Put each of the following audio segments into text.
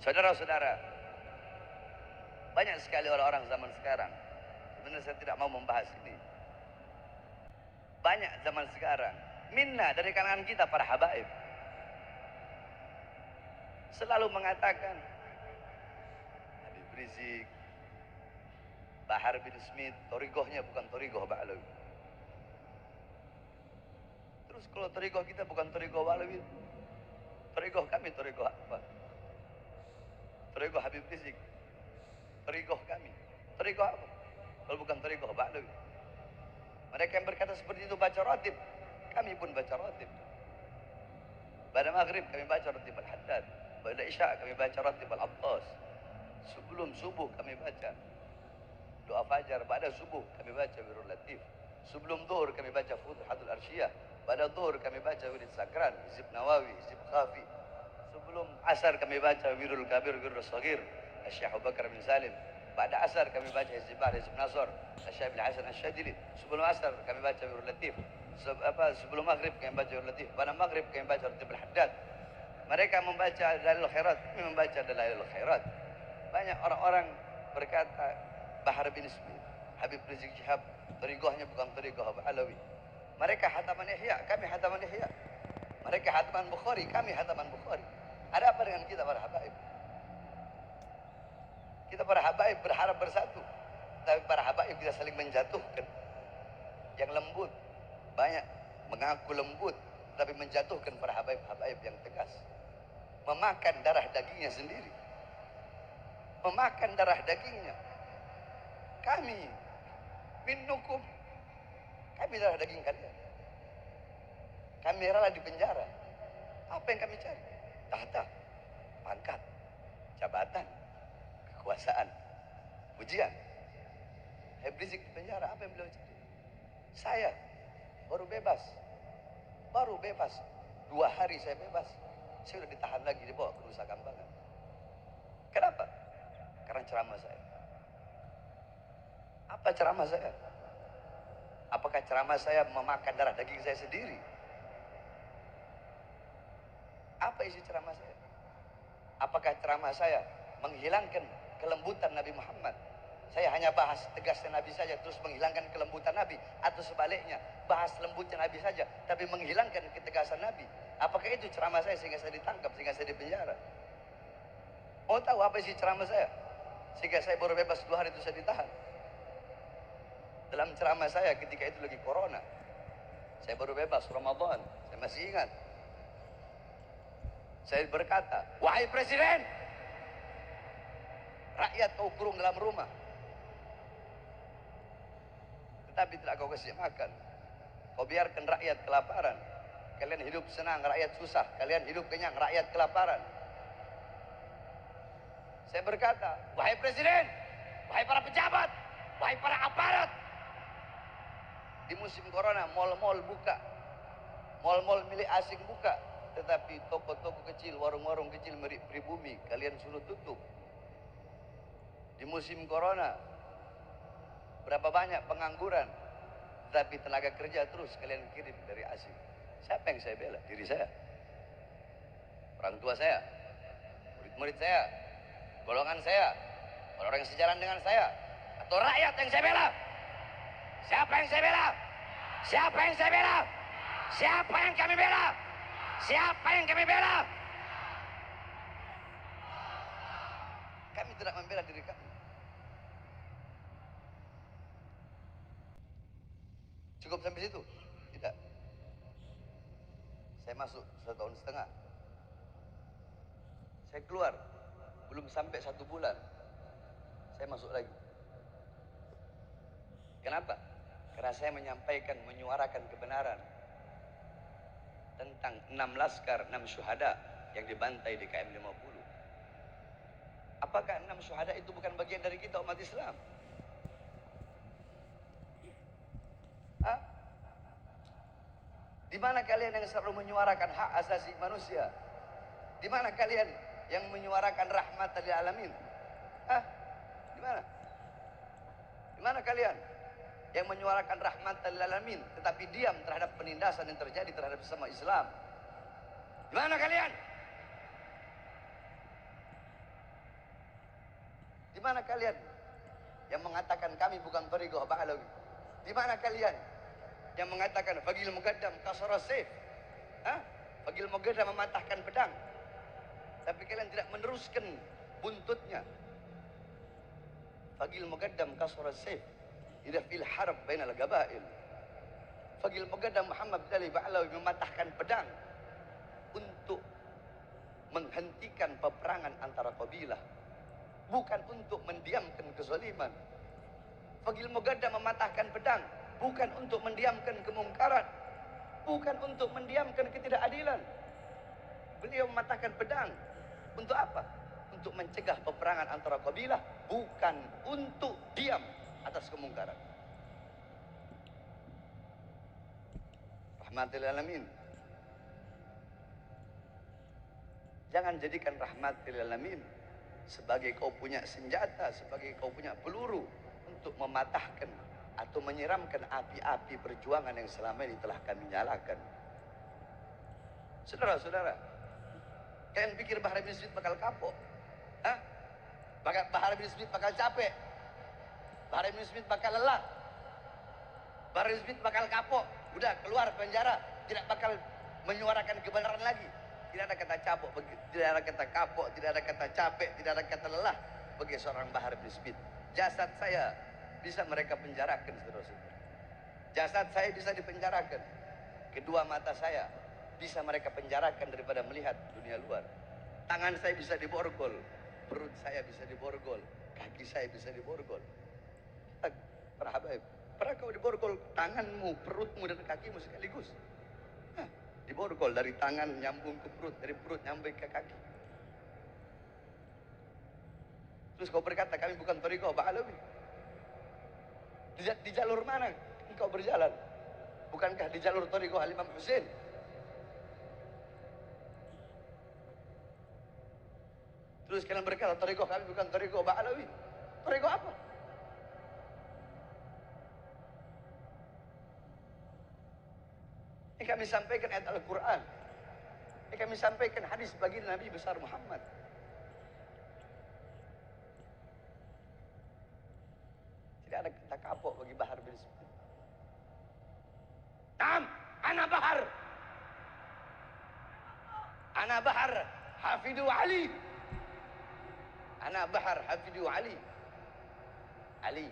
Saudara-saudara, banyak sekali orang-orang zaman sekarang. Sebenarnya saya tidak mau membahas ini. Banyak zaman sekarang, minna dari kalangan kita para habaib selalu mengatakan Habib Rizik, Bahar bin Smith, torigohnya bukan torigoh Ba'alawi. Terus kalau torigoh kita bukan torigoh Ba'alawi, torigoh kami torigoh apa? Torigoh Habib Rizik, torigoh kami, torigoh apa? Kalau bukan torigoh Ba'alawi. Mereka yang berkata seperti itu baca ratib, kami pun baca ratib. Pada maghrib kami baca ratib al-Haddad, pada isya kami baca ratib al-Attas. Sebelum subuh kami baca doa fajar, pada subuh kami baca wirul latif. Sebelum zuhur kami baca Futuhatul Arsyiyah, pada zuhur kami baca wirid sakran, hizib nawawi, hizib khafi. Sebelum asar kami baca wirul kabir, wirul saghir, Syekh Abu Bakar bin Salim. Pada asar kami baca hizib bahr, hizib nasr, Syekh bin Hasan Asy-Syadzili. Sebelum asar kami baca wirul latif. Sebelum maghrib kami baca wirul latif. Pada maghrib kami baca ratib al-Haddad. Mereka membaca Dalailul Khairat, kami membaca Dalailul Khairat. Banyak orang-orang berkata Bahar bin Smith, Habib Rizik Syihab, torigohnya bukan torigoh Ba'alawi. Mereka hataman Ihya, kami hataman Ihya. Mereka hataman Bukhari, kami hataman Bukhari. Ada apa dengan kita para habaib? Kita para habaib berharap bersatu, tapi para habaib kita saling menjatuhkan. Yang lembut, banyak mengaku lembut, tapi menjatuhkan para habaib-habaib yang tegas. Memakan darah dagingnya sendiri. Memakan darah dagingnya. Kami minukum, kami darah daging kalian. Kami rela di penjara. Apa yang kami cari? Tahta, pangkat, jabatan, kekuasaan, pujian. Habib Rizik di penjara, apa yang beliau cari? Saya baru bebas. 2 hari saya bebas. Saya sudah ditahan lagi, dibawa ke Nusa Kambangan. Kenapa? Karena ceramah saya. Apa ceramah saya? Apakah ceramah saya memakan darah daging saya sendiri? Apa isi ceramah saya? Apakah ceramah saya menghilangkan kelembutan Nabi Muhammad? Saya hanya bahas tegasnya Nabi saja terus menghilangkan kelembutan Nabi, atau sebaliknya bahas lembutnya Nabi saja tapi menghilangkan ketegasan Nabi? Apakah itu ceramah saya sehingga saya ditangkap, sehingga saya dipenjara? Mau tahu apa isi ceramah saya sehingga saya baru bebas 2 hari itu saya ditahan? Dalam ceramah saya ketika itu lagi corona, saya baru bebas Ramadan, saya masih ingat. Saya berkata, wahai Presiden, rakyat kau kurung dalam rumah, tetapi tidak kau kasih makan. Kau biarkan rakyat kelaparan. Kalian hidup senang, rakyat susah. Kalian hidup kenyang, rakyat kelaparan. Saya berkata, wahai Presiden, wahai para pejabat, wahai para aparat, di musim corona mal-mal buka, mal-mal milik asing buka, tetapi toko-toko kecil, warung-warung kecil pribumi kalian suruh tutup. Di musim corona berapa banyak pengangguran, tetapi tenaga kerja terus kalian kirim dari asing. Siapa yang saya bela? Diri saya, orang tua saya, murid-murid saya, golongan saya, orang-orang yang sejalan dengan saya, atau rakyat yang saya bela? Siapa yang saya bela? Siapa yang saya bela? Siapa yang kami bela? Siapa yang kami bela? Kami tidak membela diri kami. Cukup sampai situ? Tidak. Saya masuk 1,5 tahun. Saya keluar, belum sampai 1 bulan, saya masuk lagi. Kenapa? Karena saya menyampaikan, menyuarakan kebenaran. tentang 6 laskar, 6 syuhada yang dibantai di KM 50. Apakah 6 syuhada itu bukan bagian dari kita umat Islam? Hah? Di mana kalian yang selalu menyuarakan hak asasi manusia? Di mana kalian yang menyuarakan rahmat lil alamin? Hah? Di mana? Di mana kalian yang menyuarakan rahmat lil alamin tetapi diam terhadap penindasan yang terjadi terhadap sesama Islam? Di mana kalian? Di mana kalian yang mengatakan kami bukan thariqah Ba'alawi? Di mana kalian yang mengatakan Fagil Mugaddam kasara sayf? Hah? Fagil Mugaddam mematahkan pedang. Tapi kalian tidak meneruskan buntutnya. Fagil Mugaddam kasara sayf ila fil harb bainal gabail. Fagil Mugaddam Muhammad bin Ali Ba'alawi mematahkan pedang untuk menghentikan peperangan antara kabilah, bukan untuk mendiamkan kezaliman. Fagil Mugaddam mematahkan pedang bukan untuk mendiamkan kemungkaran, bukan untuk mendiamkan ketidakadilan. Beliau mematahkan pedang untuk apa? Untuk mencegah peperangan antara kabilah, bukan untuk diam atas kemungkaran. Rahmatil alamin. Jangan jadikan rahmatil alamin sebagai kau punya senjata, sebagai kau punya peluru untuk mematahkan atau menyiramkan api-api perjuangan yang selama ini telah kami nyalakan. Saudara-saudara, kalian pikir Bahar bin Smith bakal kapok? Hah? Bahar bin Smith bakal capek? Bahar bin Smith bakal lelah? Bahar bin Smith bakal kapok? Udah keluar penjara, tidak bakal menyuarakan kebenaran lagi. Tidak ada kata capok, tidak ada kata kapok, tidak ada kata capek, tidak ada kata lelah bagi seorang Bahar bin Smith. Jasad saya bisa mereka penjarakan, saudara-saudara. Jasad saya bisa dipenjarakan. Kedua mata saya bisa mereka penjarakan daripada melihat dunia luar. Tangan saya bisa diborgol, perut saya bisa diborgol, kaki saya bisa diborgol. Para habaib, pernah kau diborgol tanganmu, perutmu dan kakimu sekaligus? Hah, diborgol dari tangan nyambung ke perut, dari perut nyampe ke kaki. Terus kau berkata kami bukan thariqah Ba'alawi. Di jalur mana engkau berjalan? Bukankah di jalur thariqah Al-Imam Husain? Terus kalian berkata thariqah kami bukan thariqah Ba'alawi. Thariqah apa? Ini kami sampaikan ayat Al-Quran. Ini kami sampaikan hadis baginda Nabi besar Muhammad. Tidak ada kata kapok bagi Bahar bin Smith. Naam, ana Bahar. Ana Bahar Hafidu Ali. Ana Bahar Hafidu Ali. Ali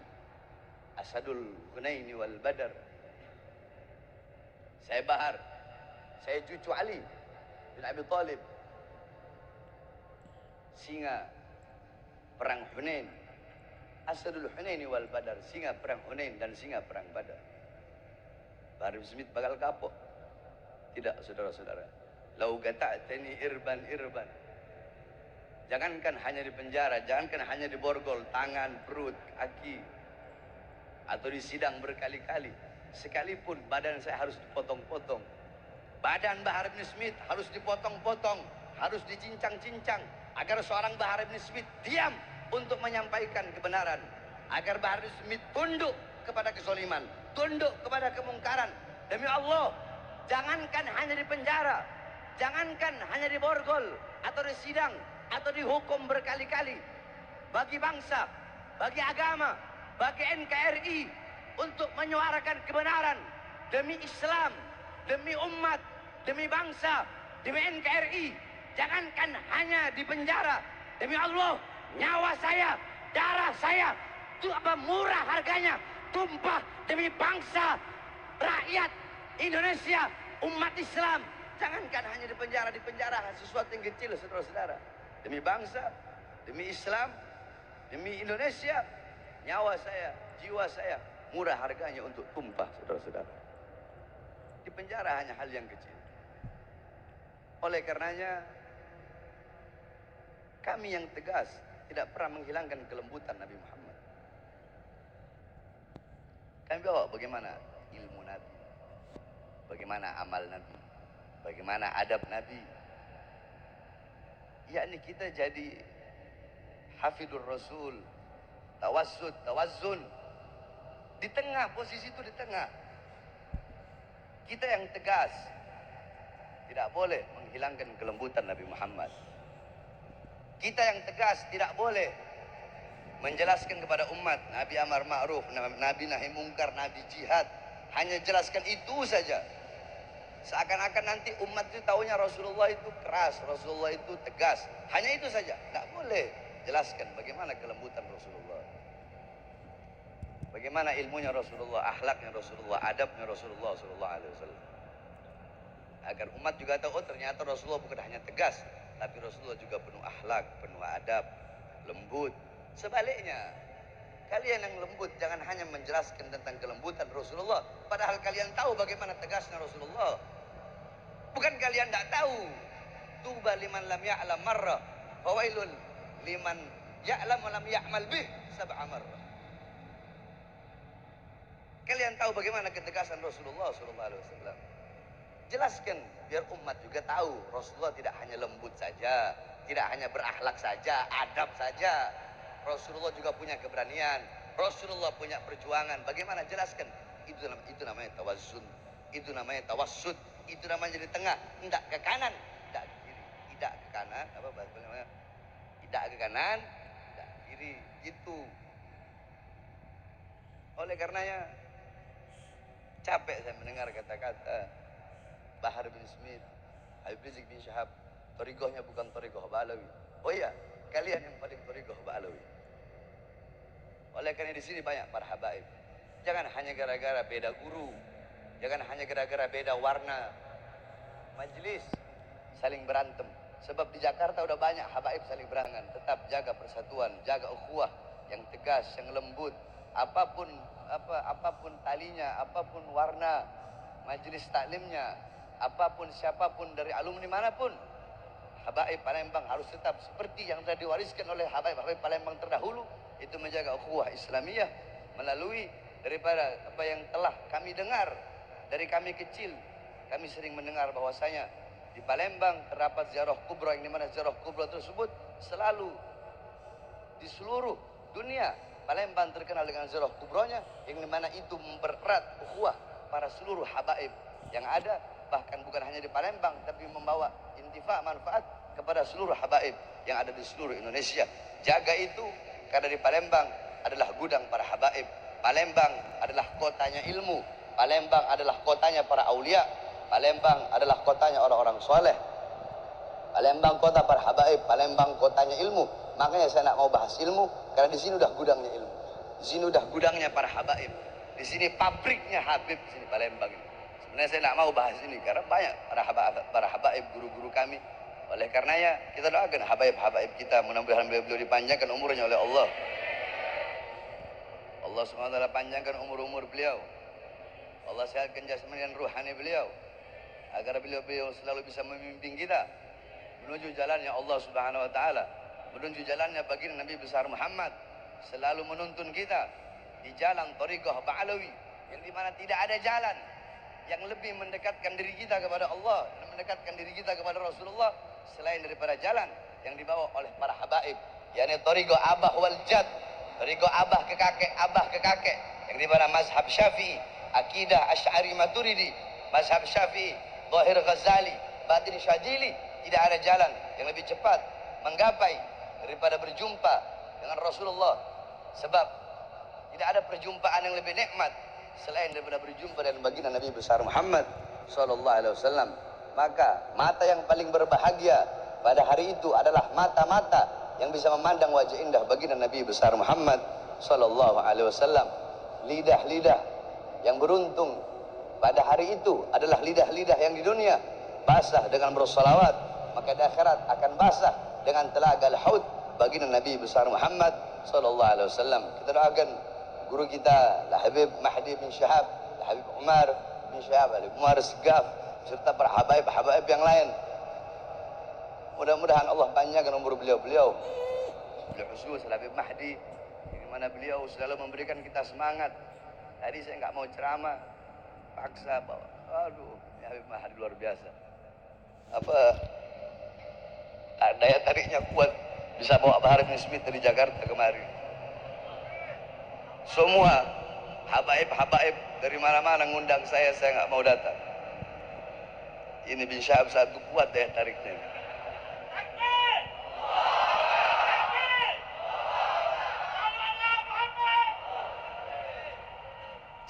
Asadul Hunaini wal Badar. Saya Bahar, saya cucu Ali bin Abi Thalib, singa perang Hunain. Asadul Hunaini wal Badar, singa perang Hunain dan singa perang Badar. Bahar bin Smith bakal kapok? Tidak, saudara-saudara. Lau gata'tani irban. Jangankan hanya di penjara, jangankan hanya di borgol, tangan, perut, kaki, atau di sidang berkali-kali. Sekalipun badan saya harus dipotong-potong, badan Bahar bin Smith harus dipotong-potong, harus dicincang-cincang, agar seorang Bahar bin Smith diam untuk menyampaikan kebenaran, agar Bahar bin Smith tunduk kepada kezaliman, tunduk kepada kemungkaran. Demi Allah, jangankan hanya di penjara, jangankan hanya di borgol atau di sidang atau dihukum berkali-kali, bagi bangsa, bagi agama, bagi NKRI untuk menyuarakan kebenaran demi Islam, demi umat, demi bangsa, demi NKRI. Jangankan hanya di penjara, demi Allah, nyawa saya, darah saya, itu apa murah harganya, tumpah demi bangsa, rakyat Indonesia, umat Islam. Jangankan hanya di penjara sesuatu yang kecil, saudara-saudara. Demi bangsa, demi Islam, demi Indonesia, nyawa saya, jiwa saya, murah harganya untuk tumpah, saudara-saudara. Di penjara hanya hal yang kecil. Oleh karenanya kami yang tegas tidak pernah menghilangkan kelembutan Nabi Muhammad. Kami bawa bagaimana ilmu Nabi, bagaimana amal Nabi, bagaimana adab Nabi. Yakni kita jadi hafidhur Rasul, tawassud, tawazzun. Di tengah, posisi itu di tengah. Kita yang tegas, tidak boleh menghilangkan kelembutan Nabi Muhammad. Kita yang tegas tidak boleh menjelaskan kepada umat Nabi amar ma'ruf, Nabi nahi mungkar, Nabi jihad. Hanya jelaskan itu saja. Seakan-akan nanti umat itu taunya Rasulullah itu keras, Rasulullah itu tegas. Hanya itu saja. Tidak boleh jelaskan bagaimana kelembutan Rasulullah, bagaimana ilmunya Rasulullah, akhlaknya Rasulullah, adabnya Rasulullah sallallahu alaihi wasallam. Agar umat juga tahu, oh ternyata Rasulullah bukan hanya tegas, tapi Rasulullah juga penuh akhlak, penuh adab, lembut. Sebaliknya, kalian yang lembut jangan hanya menjelaskan tentang kelembutan Rasulullah, padahal kalian tahu bagaimana tegasnya Rasulullah. Bukan kalian tidak tahu. Tuba liman lam ya'lam marrah, fawailun liman ya'lam wa lam ya'mal bih sab'a marrah. Kalian tahu bagaimana ketegasan Rasulullah sallallahu alaihi wasallam. Jelaskan biar umat juga tahu Rasulullah tidak hanya lembut saja, tidak hanya berakhlak saja, adab saja. Rasulullah juga punya keberanian, Rasulullah punya perjuangan. Bagaimana jelaskan? Itu namanya tawazzun, itu namanya tawassud, itu namanya di tengah, tidak ke kanan, tidak ke kiri, tidak ke kanan, apa bahasa namanya? Tidak ke kanan, tidak ke kiri, itu. Oleh karenanya capek saya mendengar kata-kata Bahar bin Smith, Habib Rizik bin Syihab, thariqahnya bukan thariqah Ba'alawi. Oh iya, kalian yang paling thariqah Ba'alawi. Oleh karena di sini banyak para habaib. Jangan hanya gara-gara beda guru, jangan hanya gara-gara beda warna majelis saling berantem. Sebab di Jakarta udah banyak habaib saling berangan. Tetap jaga persatuan, jaga ukhuwah yang tegas, yang lembut. Apapun talinya, apapun warna majelis taklimnya, apapun siapapun dari alumni manapun, habaib Palembang harus tetap seperti yang telah diwariskan oleh habaib Palembang terdahulu, itu menjaga ukhuwah Islamiyah melalui daripada apa yang telah kami dengar dari kami kecil. Kami sering mendengar bahwasanya di Palembang terdapat ziarah kubra, yang dimana ziarah kubra tersebut selalu di seluruh dunia Palembang terkenal dengan ziarah kubronya, yang dimana itu mempererat ukhuwah para seluruh habaib yang ada, bahkan bukan hanya di Palembang tapi membawa intifa manfaat kepada seluruh habaib yang ada di seluruh Indonesia. Jaga itu, karena di Palembang adalah gudang para habaib. Palembang adalah kotanya ilmu, Palembang adalah kotanya para aulia, Palembang adalah kotanya orang-orang soleh, Palembang kota para habaib, Palembang kotanya ilmu. Makanya saya nak mau bahas ilmu, karena di sini udah gudangnya ilmu, di sini udah gudangnya para habaib, di sini pabriknya Habib, di sini Palembang ini. Sebenarnya saya nak mau bahas ini karena banyak para habaib guru-guru kami. Oleh karenanya kita doakan habaib kita, mudah-mudahan beliau dipanjangkan umurnya oleh Allah. Allah SWT panjangkan umur-umur beliau. Allah sehatkan jasmani dan ruhani beliau, agar beliau selalu bisa memimpin kita menuju jalannya Allah Subhanahu wa taala, menuju jalannya baginda Nabi besar Muhammad, selalu menuntun kita di jalan thariqah Ba'alawi, yang dimana tidak ada jalan yang lebih mendekatkan diri kita kepada Allah dan mendekatkan diri kita kepada Rasulullah selain daripada jalan yang dibawa oleh para habaib, yakni thariqah abah wal jad, thariqah abah ke kakek, yang dimana mazhab Syafi'i, akidah Asy'ari Maturidi, mazhab Syafi'i, Zahir Ghazali, Batin Syadili. Tidak ada jalan yang lebih cepat menggapai daripada berjumpa dengan Rasulullah. Sebab tidak ada perjumpaan yang lebih nikmat selain daripada berjumpa dengan baginda Nabi besar Muhammad sallallahu alaihi wasallam. Maka mata yang paling berbahagia pada hari itu adalah mata-mata yang bisa memandang wajah indah baginda Nabi besar Muhammad sallallahu alaihi wasallam. Lidah-lidah yang beruntung pada hari itu adalah lidah-lidah yang di dunia basah dengan bersolawat, maka di akhirat akan basah dengan telaga al-haud baginda Nabi besar Muhammad sallallahu alaihi wasallam. Kita doakan guru kita Habib Mahdi bin Syihab, Habib Umar bin Syihab, Habib Umar Segaf, serta para habaib yang lain Mudah-mudahan Allah panjangkan umur beliau-beliau. Beliau khusus Habib Mahdi, di mana beliau selalu memberikan kita semangat. Tadi saya nggak mau ceramah, paksa bawa. Aduh, ya Habib Mahdi luar biasa. Apa daya tariknya kuat, bisa bawa Bahar bin Smith dari Jakarta kemari. Semua habaib-habaib dari mana-mana ngundang saya nggak mau datang. Ini bin Syahab satu kuat daya tariknya.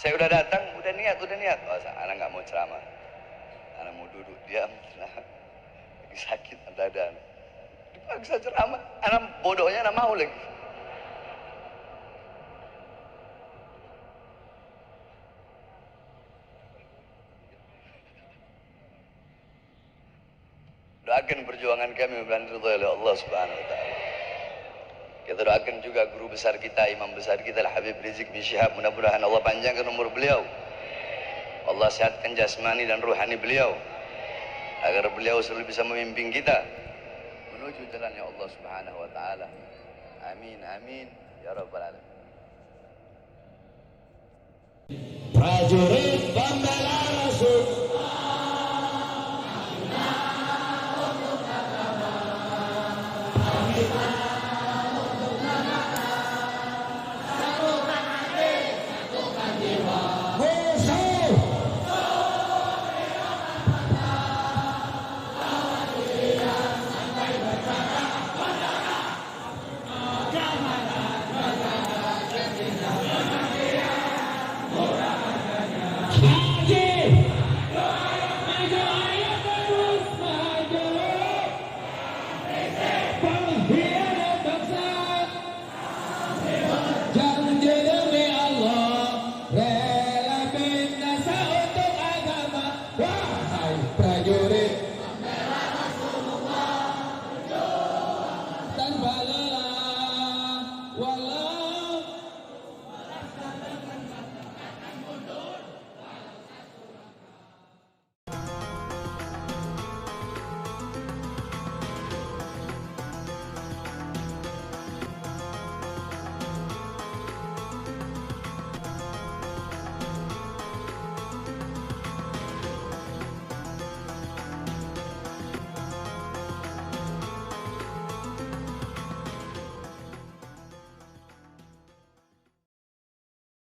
Saya udah datang, udah niat. Oh, anak nggak mau ceramah, anak mau duduk diam, lagi sakit dada. Dipaksa ceramah, anak bodohnya anak mau lagi. Doakan perjuangan kami mudah-mudahan ridho oleh Allah Subhanahu wa taala. Kita doakan juga guru besar kita, imam besar kita Habib Rizik bin Syihab, mudah-mudahan Allah panjangkan umur beliau. Allah sehatkan jasmani dan ruhani beliau agar beliau selalu bisa memimpin kita menuju jalannya Allah Subhanahu wa taala. Amin amin ya rabbal alamin. Prajurit pembela Rasul